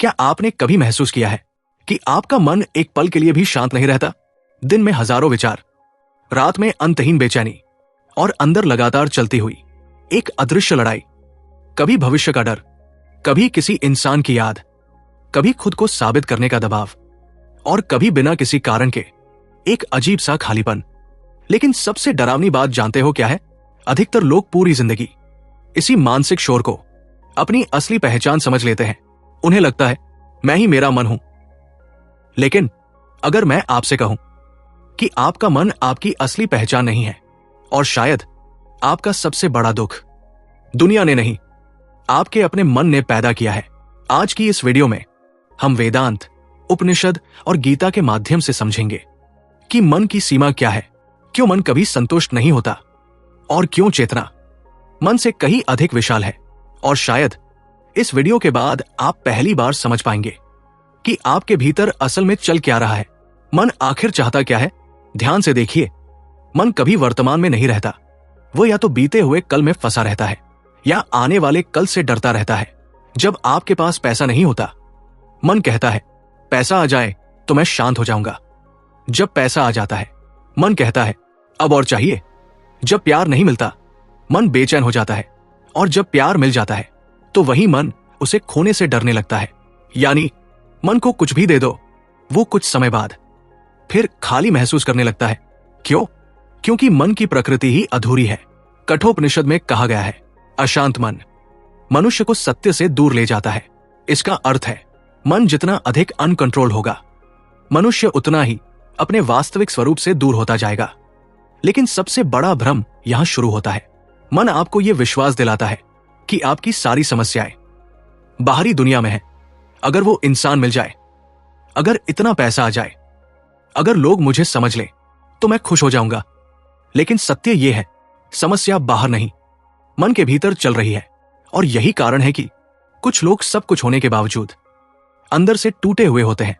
क्या आपने कभी महसूस किया है कि आपका मन एक पल के लिए भी शांत नहीं रहता? दिन में हजारों विचार, रात में अंतहीन बेचैनी और अंदर लगातार चलती हुई एक अदृश्य लड़ाई। कभी भविष्य का डर, कभी किसी इंसान की याद, कभी खुद को साबित करने का दबाव और कभी बिना किसी कारण के एक अजीब सा खालीपन। लेकिन सबसे डरावनी बात जानते हो क्या है? अधिकतर लोग पूरी जिंदगी इसी मानसिक शोर को अपनी असली पहचान समझ लेते हैं। उन्हें लगता है मैं ही मेरा मन हूं। लेकिन अगर मैं आपसे कहूं कि आपका मन आपकी असली पहचान नहीं है और शायद आपका सबसे बड़ा दुख दुनिया ने नहीं, आपके अपने मन ने पैदा किया है। आज की इस वीडियो में हम वेदांत, उपनिषद और गीता के माध्यम से समझेंगे कि मन की सीमा क्या है, क्यों मन कभी संतुष्ट नहीं होता और क्यों चेतना मन से कहीं अधिक विशाल है। और शायद इस वीडियो के बाद आप पहली बार समझ पाएंगे कि आपके भीतर असल में चल क्या रहा है। मन आखिर चाहता क्या है? ध्यान से देखिए, मन कभी वर्तमान में नहीं रहता। वो या तो बीते हुए कल में फंसा रहता है या आने वाले कल से डरता रहता है। जब आपके पास पैसा नहीं होता, मन कहता है पैसा आ जाए तो मैं शांत हो जाऊंगा। जब पैसा आ जाता है, मन कहता है अब और चाहिए। जब प्यार नहीं मिलता, मन बेचैन हो जाता है और जब प्यार मिल जाता है तो वही मन उसे खोने से डरने लगता है। यानी मन को कुछ भी दे दो, वो कुछ समय बाद फिर खाली महसूस करने लगता है। क्यों? क्योंकि मन की प्रकृति ही अधूरी है। कठोपनिषद में कहा गया है, अशांत मन मनुष्य को सत्य से दूर ले जाता है। इसका अर्थ है मन जितना अधिक अनकंट्रोल होगा, मनुष्य उतना ही अपने वास्तविक स्वरूप से दूर होता जाएगा। लेकिन सबसे बड़ा भ्रम यहां शुरू होता है। मन आपको यह विश्वास दिलाता है कि आपकी सारी समस्याएं बाहरी दुनिया में है। अगर वो इंसान मिल जाए, अगर इतना पैसा आ जाए, अगर लोग मुझे समझ लें तो मैं खुश हो जाऊंगा। लेकिन सत्य यह है, समस्या बाहर नहीं, मन के भीतर चल रही है। और यही कारण है कि कुछ लोग सब कुछ होने के बावजूद अंदर से टूटे हुए होते हैं।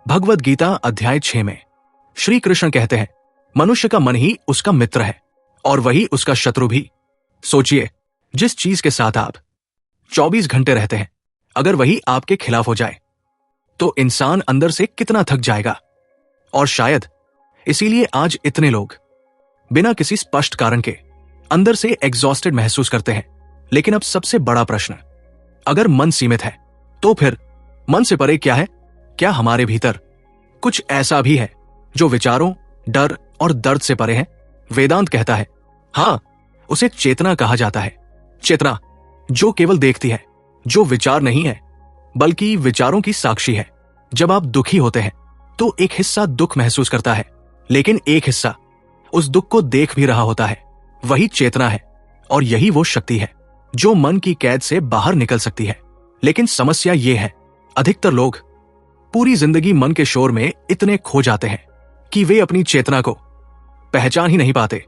भगवद गीता अध्याय 6 में श्री कृष्ण कहते हैं, मनुष्य का मन ही उसका मित्र है और वही उसका शत्रु भी। सोचिए, जिस चीज के साथ आप 24 घंटे रहते हैं, अगर वही आपके खिलाफ हो जाए तो इंसान अंदर से कितना थक जाएगा। और शायद इसीलिए आज इतने लोग बिना किसी स्पष्ट कारण के अंदर से एग्जॉस्टेड महसूस करते हैं। लेकिन अब सबसे बड़ा प्रश्न, अगर मन सीमित है तो फिर मन से परे क्या है? क्या हमारे भीतर कुछ ऐसा भी है जो विचारों, डर और दर्द से परे है? वेदांत कहता है हां, उसे चेतना कहा जाता है। चेतना जो केवल देखती है, जो विचार नहीं है बल्कि विचारों की साक्षी है। जब आप दुखी होते हैं तो एक हिस्सा दुख महसूस करता है, लेकिन एक हिस्सा उस दुख को देख भी रहा होता है। वही चेतना है और यही वो शक्ति है जो मन की कैद से बाहर निकल सकती है। लेकिन समस्या ये है, अधिकतर लोग पूरी जिंदगी मन के शोर में इतने खो जाते हैं कि वे अपनी चेतना को पहचान ही नहीं पाते।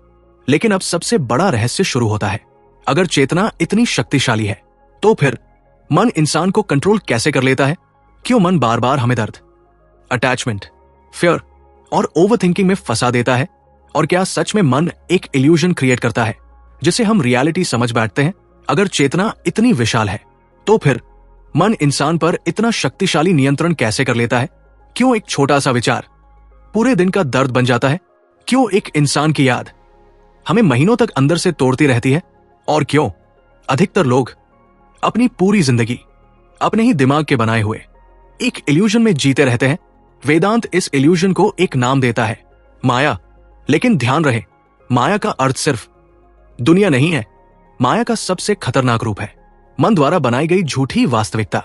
लेकिन अब सबसे बड़ा रहस्य शुरू होता है। अगर चेतना इतनी शक्तिशाली है तो फिर मन इंसान को कंट्रोल कैसे कर लेता है? क्यों मन बार बार हमें दर्द, अटैचमेंट, फियर और ओवरथिंकिंग में फंसा देता है? और क्या सच में मन एक इल्यूजन क्रिएट करता है जिसे हम रियलिटी समझ बैठते हैं? अगर चेतना इतनी विशाल है तो फिर मन इंसान पर इतना शक्तिशाली नियंत्रण कैसे कर लेता है? क्यों एक छोटा सा विचार पूरे दिन का दर्द बन जाता है? क्यों एक इंसान की याद हमें महीनों तक अंदर से तोड़ती रहती है? और क्यों अधिकतर लोग अपनी पूरी जिंदगी अपने ही दिमाग के बनाए हुए एक इल्यूजन में जीते रहते हैं? वेदांत इस इल्यूजन को एक नाम देता है, माया। लेकिन ध्यान रहे, माया का अर्थ सिर्फ दुनिया नहीं है। माया का सबसे खतरनाक रूप है मन द्वारा बनाई गई झूठी वास्तविकता।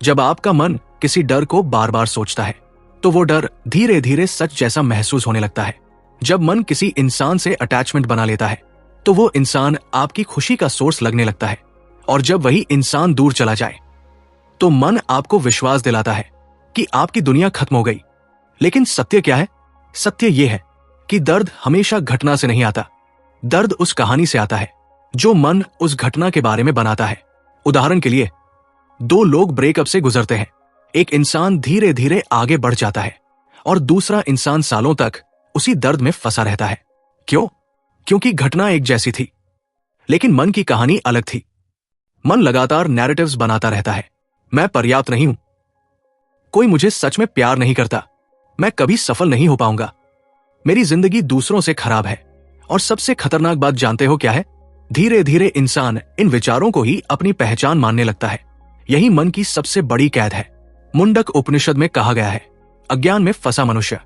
जब आपका मन किसी डर को बार बार सोचता है तो वो डर धीरे धीरे सच जैसा महसूस होने लगता है। जब मन किसी इंसान से अटैचमेंट बना लेता है तो वो इंसान आपकी खुशी का सोर्स लगने लगता है। और जब वही इंसान दूर चला जाए तो मन आपको विश्वास दिलाता है कि आपकी दुनिया खत्म हो गई। लेकिन सत्य क्या है? सत्य यह है कि दर्द हमेशा घटना से नहीं आता। दर्द उस कहानी से आता है जो मन उस घटना के बारे में बनाता है। उदाहरण के लिए, दो लोग ब्रेकअप से गुजरते हैं। एक इंसान धीरे धीरे आगे बढ़ जाता है और दूसरा इंसान सालों तक उसी दर्द में फंसा रहता है। क्यों? क्योंकि घटना एक जैसी थी, लेकिन मन की कहानी अलग थी। मन लगातार नैरेटिव्स बनाता रहता है। मैं पर्याप्त नहीं हूं, कोई मुझे सच में प्यार नहीं करता, मैं कभी सफल नहीं हो पाऊंगा, मेरी जिंदगी दूसरों से खराब है। और सबसे खतरनाक बात जानते हो क्या है? धीरे धीरे इंसान इन विचारों को ही अपनी पहचान मानने लगता है। यही मन की सबसे बड़ी कैद है। मुंडक उपनिषद में कहा गया है, अज्ञान में फंसा मनुष्य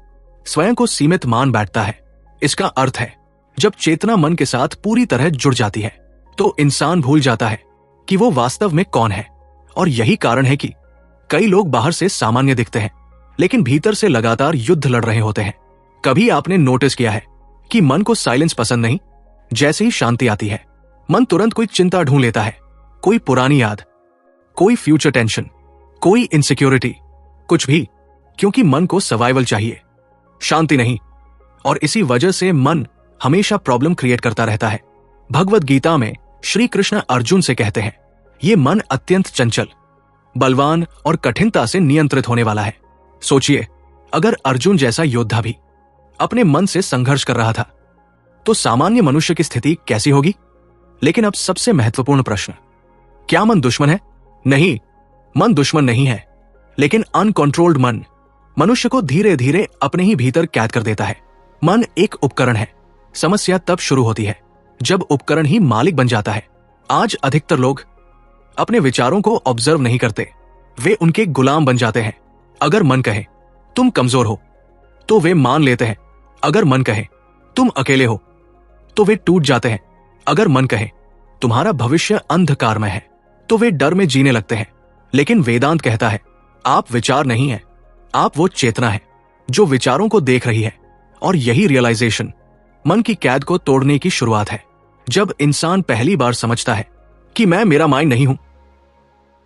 स्वयं को सीमित मान बैठता है। इसका अर्थ है, जब चेतना मन के साथ पूरी तरह जुड़ जाती है तो इंसान भूल जाता है कि वो वास्तव में कौन है। और यही कारण है कि कई लोग बाहर से सामान्य दिखते हैं लेकिन भीतर से लगातार युद्ध लड़ रहे होते हैं। कभी आपने नोटिस किया है कि मन को साइलेंस पसंद नहीं? जैसे ही शांति आती है मन तुरंत कोई चिंता ढूंढ लेता है, कोई पुरानी याद, कोई फ्यूचर टेंशन, कोई इनसिक्योरिटी, कुछ भी, क्योंकि मन को सर्वाइवल चाहिए, शांति नहीं। और इसी वजह से मन हमेशा प्रॉब्लम क्रिएट करता रहता है। भगवद गीता में श्री कृष्ण अर्जुन से कहते हैं, ये मन अत्यंत चंचल, बलवान और कठिनता से नियंत्रित होने वाला है। सोचिए, अगर अर्जुन जैसा योद्धा भी अपने मन से संघर्ष कर रहा था तो सामान्य मनुष्य की स्थिति कैसी होगी? लेकिन अब सबसे महत्वपूर्ण प्रश्न, क्या मन दुश्मन है? नहीं, मन दुश्मन नहीं है, लेकिन अनकंट्रोल्ड मन मनुष्य को धीरे धीरे अपने ही भीतर कैद कर देता है। मन एक उपकरण है। समस्या तब शुरू होती है जब उपकरण ही मालिक बन जाता है। आज अधिकतर लोग अपने विचारों को ऑब्जर्व नहीं करते, वे उनके गुलाम बन जाते हैं। अगर मन कहे तुम कमजोर हो तो वे मान लेते हैं, अगर मन कहे तुम अकेले हो तो वे टूट जाते हैं, अगर मन कहे तुम्हारा भविष्य अंधकारमय है तो वे डर में जीने लगते हैं। लेकिन वेदांत कहता है, आप विचार नहीं है, आप वो चेतना है जो विचारों को देख रही है। और यही रियलाइजेशन मन की कैद को तोड़ने की शुरुआत है। जब इंसान पहली बार समझता है कि मैं मेरा माइंड नहीं हूं,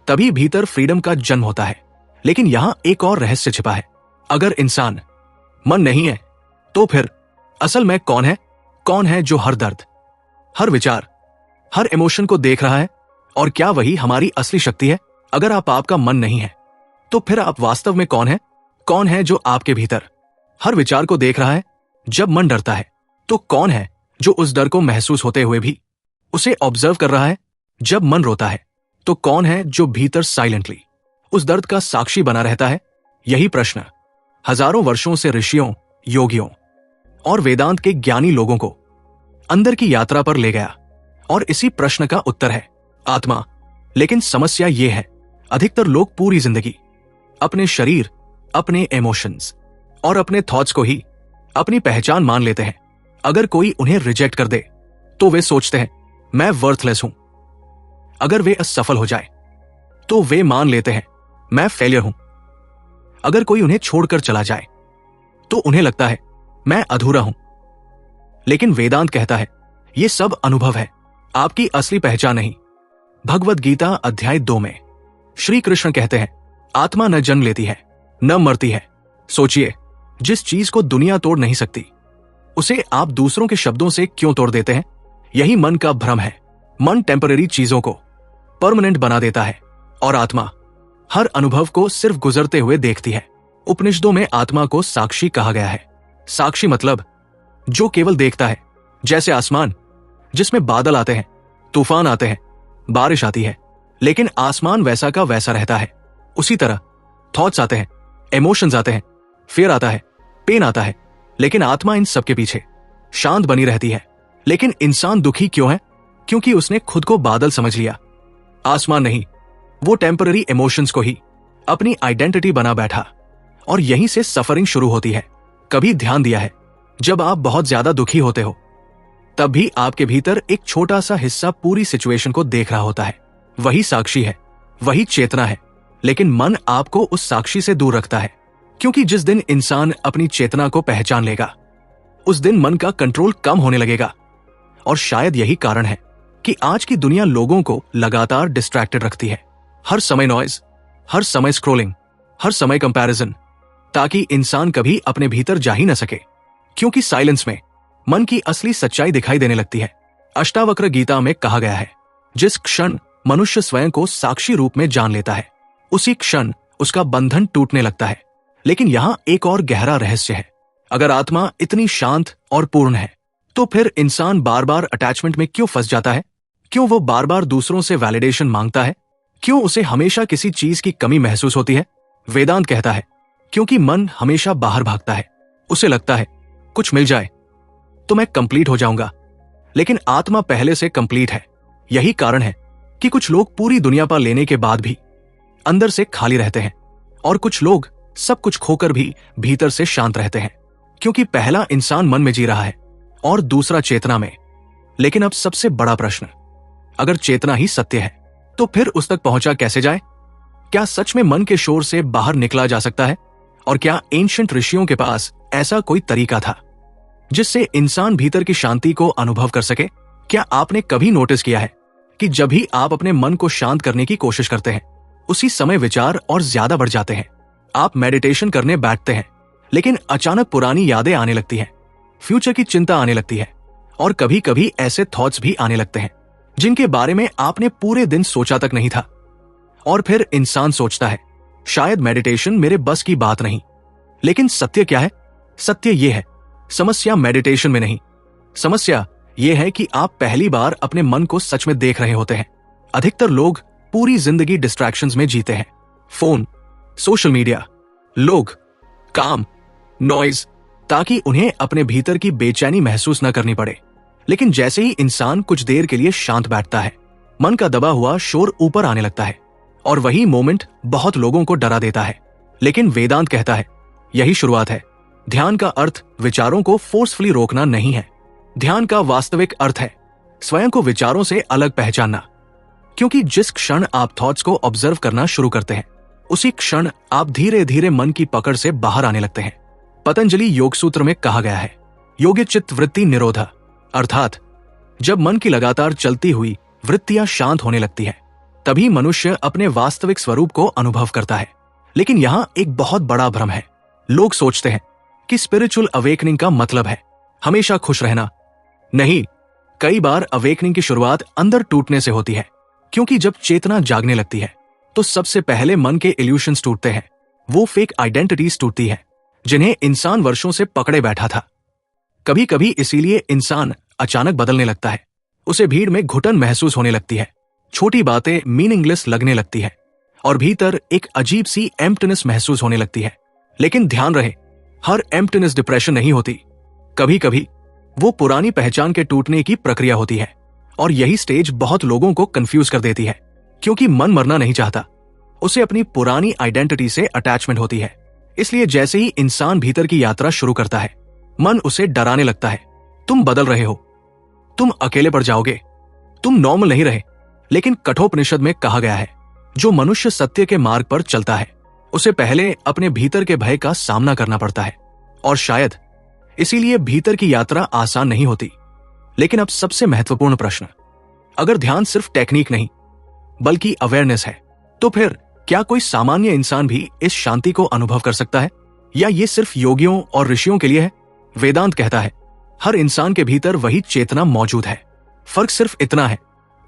तभी भीतर फ्रीडम का जन्म होता है। लेकिन यहां एक और रहस्य छिपा है। अगर इंसान मन नहीं है तो फिर असल में कौन है? कौन है जो हर दर्द, हर विचार, हर इमोशन को देख रहा है? और क्या वही हमारी असली शक्ति है? अगर आप आपका मन नहीं है तो फिर आप वास्तव में कौन है? कौन है जो आपके भीतर हर विचार को देख रहा है? जब मन डरता है तो कौन है जो उस डर को महसूस होते हुए भी उसे ऑब्जर्व कर रहा है? जब मन रोता है तो कौन है जो भीतर साइलेंटली उस दर्द का साक्षी बना रहता है? यही प्रश्न हजारों वर्षों से ऋषियों, योगियों और वेदांत के ज्ञानी लोगों को अंदर की यात्रा पर ले गया। और इसी प्रश्न का उत्तर है आत्मा। लेकिन समस्या यह है, अधिकतर लोग पूरी जिंदगी अपने शरीर, अपने इमोशंस और अपने थॉट्स को ही अपनी पहचान मान लेते हैं। अगर कोई उन्हें रिजेक्ट कर दे तो वे सोचते हैं मैं वर्थलेस हूं। अगर वे असफल हो जाए तो वे मान लेते हैं मैं फेलियर हूं। अगर कोई उन्हें छोड़कर चला जाए तो उन्हें लगता है मैं अधूरा हूं। लेकिन वेदांत कहता है यह सब अनुभव है, आपकी असली पहचान नहीं। भगवद गीता अध्याय 2 में श्री कृष्ण कहते हैं, आत्मा न जन्म लेती है न मरती है। सोचिए, जिस चीज को दुनिया तोड़ नहीं सकती उसे आप दूसरों के शब्दों से क्यों तोड़ देते हैं? यही मन का भ्रम है। मन टेम्पररी चीजों को परमानेंट बना देता है और आत्मा हर अनुभव को सिर्फ गुजरते हुए देखती है। उपनिषदों में आत्मा को साक्षी कहा गया है। साक्षी मतलब जो केवल देखता है, जैसे आसमान जिसमें बादल आते हैं, तूफान आते हैं, बारिश आती है, लेकिन आसमान वैसा का वैसा रहता है। उसी तरह थॉट्स आते हैं, इमोशंस आते हैं, फियर आता है, पेन आता है, लेकिन आत्मा इन सब के पीछे शांत बनी रहती है। लेकिन इंसान दुखी क्यों है? क्योंकि उसने खुद को बादल समझ लिया, आसमान नहीं। वो टेम्पररी इमोशंस को ही अपनी आइडेंटिटी बना बैठा और यहीं से सफरिंग शुरू होती है। कभी ध्यान दिया है, जब आप बहुत ज्यादा दुखी होते हो तब भी आपके भीतर एक छोटा सा हिस्सा पूरी सिचुएशन को देख रहा होता है। वही साक्षी है, वही चेतना है। लेकिन मन आपको उस साक्षी से दूर रखता है, क्योंकि जिस दिन इंसान अपनी चेतना को पहचान लेगा उस दिन मन का कंट्रोल कम होने लगेगा। और शायद यही कारण है कि आज की दुनिया लोगों को लगातार डिस्ट्रैक्टेड रखती है। हर समय नॉइज, हर समय स्क्रोलिंग, हर समय कंपैरिजन, ताकि इंसान कभी अपने भीतर जा ही न सके। क्योंकि साइलेंस में मन की असली सच्चाई दिखाई देने लगती है। अष्टावक्र गीता में कहा गया है, जिस क्षण मनुष्य स्वयं को साक्षी रूप में जान लेता है उसी क्षण उसका बंधन टूटने लगता है। लेकिन यहां एक और गहरा रहस्य है। अगर आत्मा इतनी शांत और पूर्ण है तो फिर इंसान बार बार अटैचमेंट में क्यों फंस जाता है? क्यों वो बार बार दूसरों से वैलिडेशन मांगता है? क्यों उसे हमेशा किसी चीज की कमी महसूस होती है? वेदांत कहता है क्योंकि मन हमेशा बाहर भागता है, उसे लगता है कुछ मिल जाए तो मैं कंप्लीट हो जाऊंगा, लेकिन आत्मा पहले से कंप्लीट है। यही कारण है कि कुछ लोग पूरी दुनिया पा लेने के बाद भी अंदर से खाली रहते हैं और कुछ लोग सब कुछ खोकर भी भीतर से शांत रहते हैं, क्योंकि पहला इंसान मन में जी रहा है और दूसरा चेतना में। लेकिन अब सबसे बड़ा प्रश्न, अगर चेतना ही सत्य है तो फिर उस तक पहुंचा कैसे जाए? क्या सच में मन के शोर से बाहर निकला जा सकता है? और क्या एंशिएंट ऋषियों के पास ऐसा कोई तरीका था जिससे इंसान भीतर की शांति को अनुभव कर सके? क्या आपने कभी नोटिस किया है कि जब भी आप अपने मन को शांत करने की कोशिश करते हैं, उसी समय विचार और ज्यादा बढ़ जाते हैं? आप मेडिटेशन करने बैठते हैं, लेकिन अचानक पुरानी यादें आने लगती हैं, फ्यूचर की चिंता आने लगती है, और कभी कभी ऐसे थॉट्स भी आने लगते हैं जिनके बारे में आपने पूरे दिन सोचा तक नहीं था। और फिर इंसान सोचता है शायद मेडिटेशन मेरे बस की बात नहीं। लेकिन सत्य क्या है? सत्य यह है, समस्या मेडिटेशन में नहीं, समस्या यह है कि आप पहली बार अपने मन को सच में देख रहे होते हैं। अधिकतर लोग पूरी जिंदगी डिस्ट्रैक्शंस में जीते हैं, फोन, सोशल मीडिया, लोग, काम, नॉइज, ताकि उन्हें अपने भीतर की बेचैनी महसूस न करनी पड़े। लेकिन जैसे ही इंसान कुछ देर के लिए शांत बैठता है, मन का दबा हुआ शोर ऊपर आने लगता है, और वही मोमेंट बहुत लोगों को डरा देता है। लेकिन वेदांत कहता है यही शुरुआत है। ध्यान का अर्थ विचारों को फोर्सफुली रोकना नहीं है। ध्यान का वास्तविक अर्थ है स्वयं को विचारों से अलग पहचानना, क्योंकि जिस क्षण आप थॉट्स को ऑब्जर्व करना शुरू करते हैं, उसी क्षण आप धीरे धीरे मन की पकड़ से बाहर आने लगते हैं। पतंजलि योग सूत्र में कहा गया है योग्य चित्त वृत्ति निरोधा, अर्थात जब मन की लगातार चलती हुई वृत्तियां शांत होने लगती है, तभी मनुष्य अपने वास्तविक स्वरूप को अनुभव करता है। लेकिन यहां एक बहुत बड़ा भ्रम है। लोग सोचते हैं कि स्पिरिचुअल अवेकनिंग का मतलब है हमेशा खुश रहना। नहीं, कई बार अवेकनिंग की शुरुआत अंदर टूटने से होती है, क्योंकि जब चेतना जागने लगती है तो सबसे पहले मन के इल्यूशंस टूटते हैं। वो फेक आइडेंटिटीज टूटती है जिन्हें इंसान वर्षों से पकड़े बैठा था। कभी कभी इसीलिए इंसान अचानक बदलने लगता है, उसे भीड़ में घुटन महसूस होने लगती है, छोटी बातें मीनिंगलेस लगने लगती है, और भीतर एक अजीब सी एम्प्टीनेस महसूस होने लगती है। लेकिन ध्यान रहे, हर एम्प्टीनेस डिप्रेशन नहीं होती। कभी कभी वो पुरानी पहचान के टूटने की प्रक्रिया होती है, और यही स्टेज बहुत लोगों को कंफ्यूज कर देती है, क्योंकि मन मरना नहीं चाहता, उसे अपनी पुरानी आइडेंटिटी से अटैचमेंट होती है। इसलिए जैसे ही इंसान भीतर की यात्रा शुरू करता है, मन उसे डराने लगता है, तुम बदल रहे हो, तुम अकेले पड़ जाओगे, तुम नॉर्मल नहीं रहे। लेकिन कठोपनिषद में कहा गया है जो मनुष्य सत्य के मार्ग पर चलता है, उसे पहले अपने भीतर के भय का सामना करना पड़ता है, और शायद इसीलिए भीतर की यात्रा आसान नहीं होती। लेकिन अब सबसे महत्वपूर्ण प्रश्न, अगर ध्यान सिर्फ टेक्निक नहीं बल्कि अवेयरनेस है, तो फिर क्या कोई सामान्य इंसान भी इस शांति को अनुभव कर सकता है, या ये सिर्फ योगियों और ऋषियों के लिए है? वेदांत कहता है हर इंसान के भीतर वही चेतना मौजूद है। फर्क सिर्फ इतना है,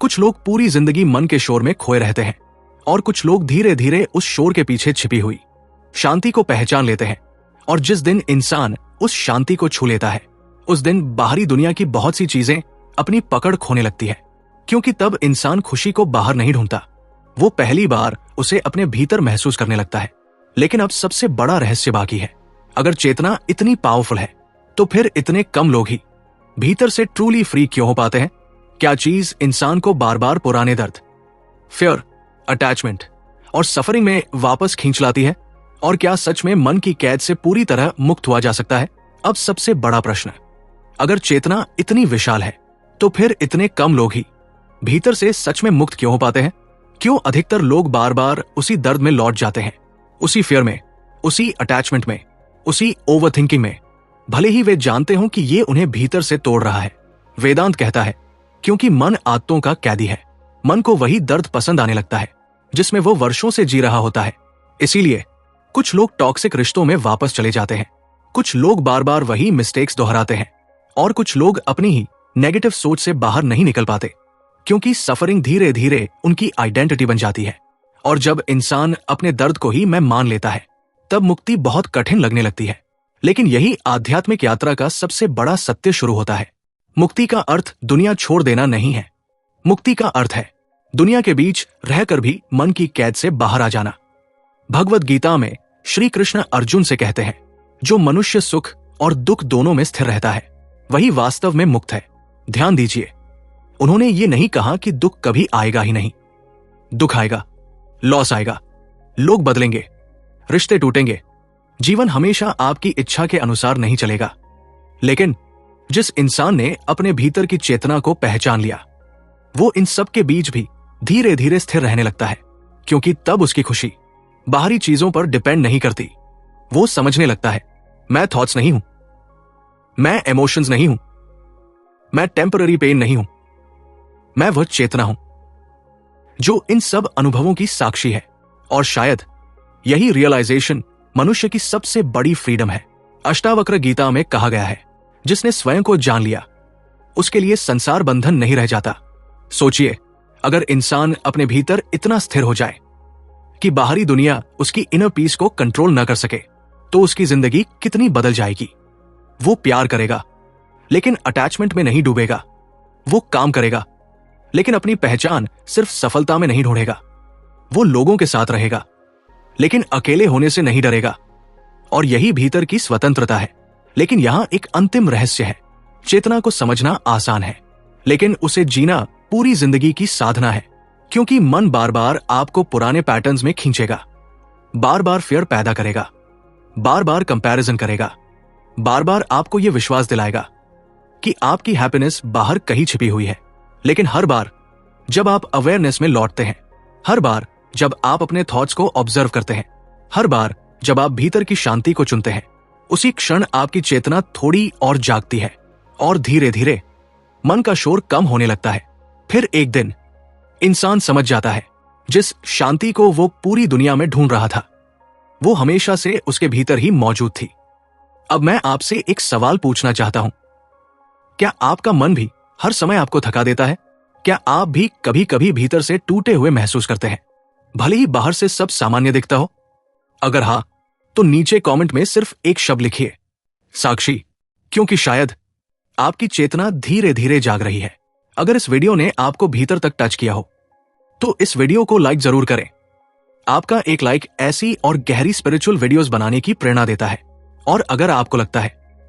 कुछ लोग पूरी जिंदगी मन के शोर में खोए रहते हैं, और कुछ लोग धीरे धीरे उस शोर के पीछे छिपी हुई शांति को पहचान लेते हैं। और जिस दिन इंसान उस शांति को छू लेता है, उस दिन बाहरी दुनिया की बहुत सी चीजें अपनी पकड़ खोने लगती है, क्योंकि तब इंसान खुशी को बाहर नहीं ढूंढता, वो पहली बार उसे अपने भीतर महसूस करने लगता है। लेकिन अब सबसे बड़ा रहस्य बाकी है। अगर चेतना इतनी पावरफुल है, तो फिर इतने कम लोग ही भीतर से ट्रूली फ्री क्यों हो पाते हैं? क्या चीज इंसान को बार बार पुराने दर्द, फियर, अटैचमेंट और सफरिंग में वापस खींच लाती है? और क्या सच में मन की कैद से पूरी तरह मुक्त हुआ जा सकता है? अब सबसे बड़ा प्रश्न, अगर चेतना इतनी विशाल है, तो फिर इतने कम लोग ही भीतर से सच में मुक्त क्यों हो पाते हैं? क्यों अधिकतर लोग बार बार उसी दर्द में लौट जाते हैं, उसी फियर में, उसी अटैचमेंट में, उसी ओवरथिंकिंग में, भले ही वे जानते हों कि ये उन्हें भीतर से तोड़ रहा है? वेदांत कहता है क्योंकि मन आदतों का कैदी है। मन को वही दर्द पसंद आने लगता है जिसमें वो वर्षों से जी रहा होता है। इसीलिए कुछ लोग टॉक्सिक रिश्तों में वापस चले जाते हैं, कुछ लोग बार बार वही मिस्टेक्स दोहराते हैं, और कुछ लोग अपनी ही नेगेटिव सोच से बाहर नहीं निकल पाते, क्योंकि सफरिंग धीरे धीरे उनकी आइडेंटिटी बन जाती है। और जब इंसान अपने दर्द को ही मैं मान लेता है, तब मुक्ति बहुत कठिन लगने लगती है। लेकिन यही आध्यात्मिक यात्रा का सबसे बड़ा सत्य शुरू होता है। मुक्ति का अर्थ दुनिया छोड़ देना नहीं है। मुक्ति का अर्थ है दुनिया के बीच रहकर भी मन की कैद से बाहर आ जाना। भगवत गीता में श्री कृष्ण अर्जुन से कहते हैं, जो मनुष्य सुख और दुख दोनों में स्थिर रहता है वही वास्तव में मुक्त है। ध्यान दीजिए, उन्होंने ये नहीं कहा कि दुख कभी आएगा ही नहीं। दुख आएगा, लॉस आएगा, लोग बदलेंगे, रिश्ते टूटेंगे, जीवन हमेशा आपकी इच्छा के अनुसार नहीं चलेगा। लेकिन जिस इंसान ने अपने भीतर की चेतना को पहचान लिया, वो इन सब के बीच भी धीरे धीरे स्थिर रहने लगता है, क्योंकि तब उसकी खुशी बाहरी चीजों पर डिपेंड नहीं करती। वो समझने लगता है, मैं थॉट्स नहीं हूं, मैं इमोशंस नहीं हूं, मैं टेम्पररी पेन नहीं हूं, मैं वह चेतना हूं जो इन सब अनुभवों की साक्षी है। और शायद यही रियलाइजेशन मनुष्य की सबसे बड़ी फ्रीडम है। अष्टावक्र गीता में कहा गया है, जिसने स्वयं को जान लिया उसके लिए संसार बंधन नहीं रह जाता। सोचिए, अगर इंसान अपने भीतर इतना स्थिर हो जाए कि बाहरी दुनिया उसकी इनर पीस को कंट्रोल न कर सके, तो उसकी जिंदगी कितनी बदल जाएगी। वो प्यार करेगा लेकिन अटैचमेंट में नहीं डूबेगा। वो काम करेगा लेकिन अपनी पहचान सिर्फ सफलता में नहीं ढूंढेगा। वो लोगों के साथ रहेगा लेकिन अकेले होने से नहीं डरेगा। और यही भीतर की स्वतंत्रता है। लेकिन यहां एक अंतिम रहस्य है। चेतना को समझना आसान है, लेकिन उसे जीना पूरी जिंदगी की साधना है। क्योंकि मन बार बार आपको पुराने पैटर्न्स में खींचेगा, बार बार फियर पैदा करेगा, बार बार कंपैरिजन करेगा, बार बार आपको यह विश्वास दिलाएगा कि आपकी हैप्पीनेस बाहर कहीं छिपी हुई है। लेकिन हर बार जब आप अवेयरनेस में लौटते हैं, हर बार जब आप अपने थॉट्स को ऑब्जर्व करते हैं, हर बार जब आप भीतर की शांति को चुनते हैं, उसी क्षण आपकी चेतना थोड़ी और जागती है और धीरे धीरे मन का शोर कम होने लगता है। फिर एक दिन इंसान समझ जाता है, जिस शांति को वो पूरी दुनिया में ढूंढ रहा था, वो हमेशा से उसके भीतर ही मौजूद थी। अब मैं आपसे एक सवाल पूछना चाहता हूं, क्या आपका मन भी हर समय आपको थका देता है? क्या आप भी कभी कभी भीतर से टूटे हुए महसूस करते हैं, भले ही बाहर से सब सामान्य दिखता हो? अगर हां, तो नीचे कमेंट में सिर्फ एक शब्द लिखिए, साक्षी, क्योंकि शायद आपकी चेतना धीरे धीरे जाग रही है। अगर इस वीडियो ने आपको भीतर तक टच किया हो तो इस वीडियो को लाइक जरूर करें। आपका एक लाइक ऐसी और गहरी स्पिरिचुअल वीडियोस बनाने की प्रेरणा देता है। और अगर आपको लगता है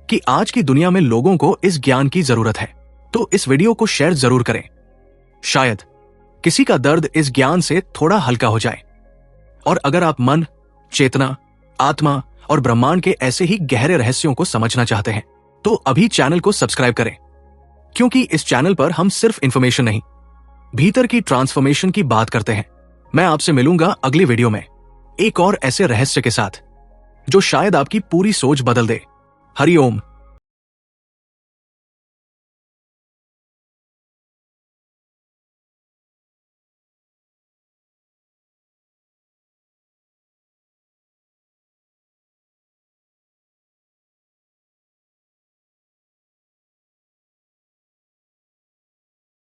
कि आज की दुनिया में लोगों को इस ज्ञान की जरूरत है, तो इस वीडियो को शेयर जरूर करें। शायद किसी का दर्द इस ज्ञान से थोड़ा हल्का हो जाए। और अगर आप मन, चेतना, आत्मा और ब्रह्मांड के ऐसे ही गहरे रहस्यों को समझना चाहते हैं, तो अभी चैनल को सब्सक्राइब करें। क्योंकि इस चैनल पर हम सिर्फ इंफॉर्मेशन नहीं, भीतर की ट्रांसफॉर्मेशन की बात करते हैं। मैं आपसे मिलूंगा अगली वीडियो में एक और ऐसे रहस्य के साथ जो शायद आपकी पूरी सोच बदल दे। हरि ओम।